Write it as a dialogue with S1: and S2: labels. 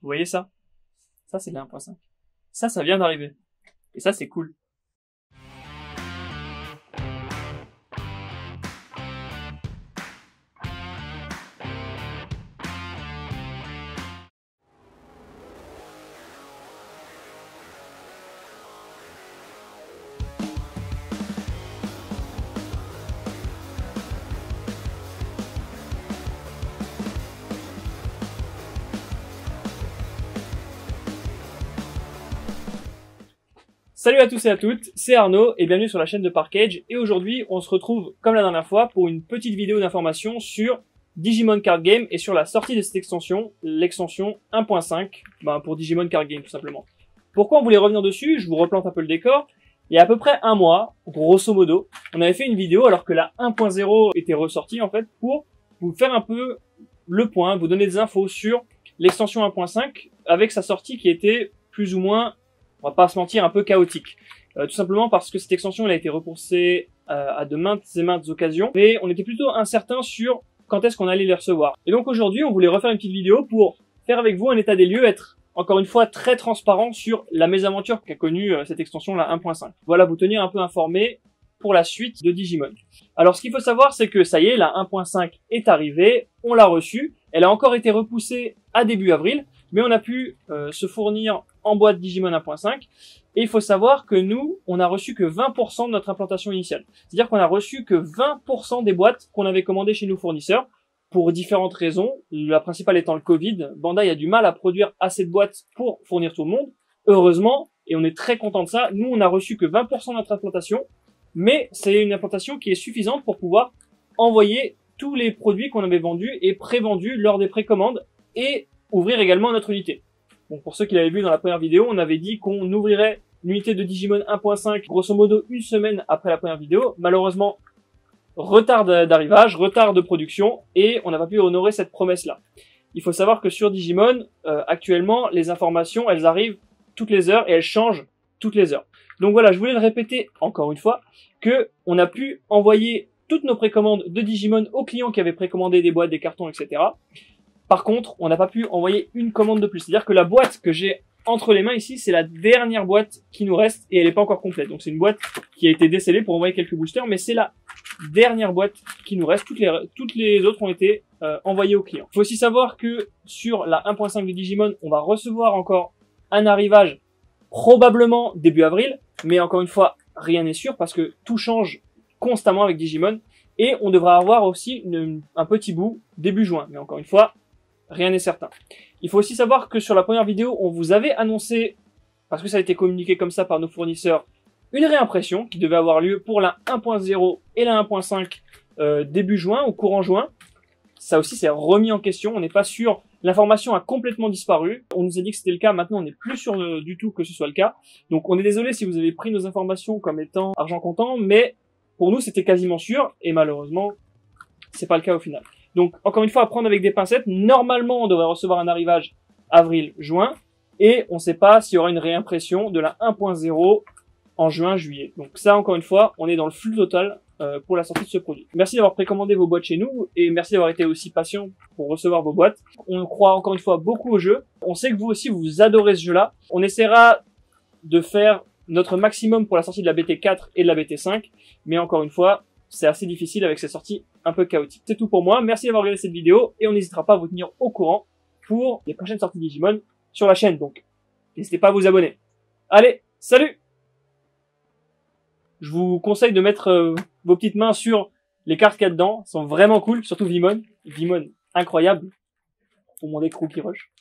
S1: Vous voyez ça? Ça, c'est de la 1.5. Ça vient d'arriver. Et ça, c'est cool. Salut à tous et à toutes, c'est Arnaud et bienvenue sur la chaîne de Parkage. Et aujourd'hui, on se retrouve comme la dernière fois pour une petite vidéo d'information sur Digimon Card Game et sur la sortie de cette extension, l'extension 1.5, pour Digimon Card Game tout simplement. Pourquoi on voulait revenir dessus? Je vous replante un peu le décor. Il y a à peu près un mois, grosso modo, on avait fait une vidéo alors que la 1.0 était ressortie en fait pour vous faire un peu le point, vous donner des infos sur l'extension 1.5 avec sa sortie qui était plus ou moins, on va pas se mentir, un peu chaotique. Tout simplement parce que cette extension elle a été repoussée à de maintes et maintes occasions, et on était plutôt incertain sur quand est-ce qu'on allait les recevoir. Et donc aujourd'hui, on voulait refaire une petite vidéo pour faire avec vous un état des lieux, être encore une fois très transparent sur la mésaventure qu'a connue cette extension, la 1.5. Voilà, vous tenir un peu informé pour la suite de Digimon. Alors ce qu'il faut savoir, c'est que ça y est, la 1.5 est arrivée, on l'a reçue, elle a encore été repoussée à début avril, mais on a pu se fournir en boîte Digimon 1.5, et il faut savoir que nous, on a reçu que 20% de notre implantation initiale. C'est-à-dire qu'on a reçu que 20% des boîtes qu'on avait commandées chez nos fournisseurs, pour différentes raisons, la principale étant le Covid. Bandai a du mal à produire assez de boîtes pour fournir tout le monde. Heureusement, et on est très content de ça, nous on a reçu que 20% de notre implantation, mais c'est une implantation qui est suffisante pour pouvoir envoyer tous les produits qu'on avait vendus et prévendus lors des précommandes, et ouvrir également notre unité. Donc pour ceux qui l'avaient vu dans la première vidéo, on avait dit qu'on ouvrirait l'unité de Digimon 1.5 grosso modo une semaine après la première vidéo. Malheureusement, retard d'arrivage, retard de production, et on n'a pas pu honorer cette promesse-là. Il faut savoir que sur Digimon, actuellement, les informations, elles arrivent toutes les heures et elles changent toutes les heures. Donc voilà, je voulais le répéter encore une fois, que on a pu envoyer toutes nos précommandes de Digimon aux clients qui avaient précommandé des boîtes, des cartons, etc. Par contre, on n'a pas pu envoyer une commande de plus. C'est-à-dire que la boîte que j'ai entre les mains ici, c'est la dernière boîte qui nous reste et elle n'est pas encore complète. Donc c'est une boîte qui a été décellée pour envoyer quelques boosters, mais c'est la dernière boîte qui nous reste. Toutes les autres ont été envoyées aux clients. Il faut aussi savoir que sur la 1.5 de Digimon, on va recevoir encore un arrivage probablement début avril, mais encore une fois, rien n'est sûr parce que tout change constamment avec Digimon, et on devra avoir aussi un petit bout début juin. Mais encore une fois, rien n'est certain. Il faut aussi savoir que sur la première vidéo, on vous avait annoncé, parce que ça a été communiqué comme ça par nos fournisseurs, une réimpression qui devait avoir lieu pour la 1.0 et la 1.5 début juin ou courant juin. Ça aussi c'est remis en question, on n'est pas sûr. L'information a complètement disparu. On nous a dit que c'était le cas, maintenant on n'est plus sûr du tout que ce soit le cas. Donc on est désolé si vous avez pris nos informations comme étant argent comptant, mais pour nous c'était quasiment sûr, et malheureusement c'est pas le cas au final. Donc, encore une fois, à prendre avec des pincettes. Normalement, on devrait recevoir un arrivage avril-juin. Et on ne sait pas s'il y aura une réimpression de la 1.0 en juin-juillet. Donc ça, encore une fois, on est dans le flux total pour la sortie de ce produit. Merci d'avoir précommandé vos boîtes chez nous. Et merci d'avoir été aussi patient pour recevoir vos boîtes. On croit encore une fois beaucoup au jeu. On sait que vous aussi, vous adorez ce jeu-là. On essaiera de faire notre maximum pour la sortie de la BT4 et de la BT5. Mais encore une fois, c'est assez difficile avec ces sorties un peu chaotiques. C'est tout pour moi. Merci d'avoir regardé cette vidéo et on n'hésitera pas à vous tenir au courant pour les prochaines sorties Digimon sur la chaîne. Donc, n'hésitez pas à vous abonner. Allez, salut! Je vous conseille de mettre vos petites mains sur les cartes qu'il y a dedans. Elles sont vraiment cool, surtout Vimon. Vimon, incroyable. Pour mon écrou qui rush.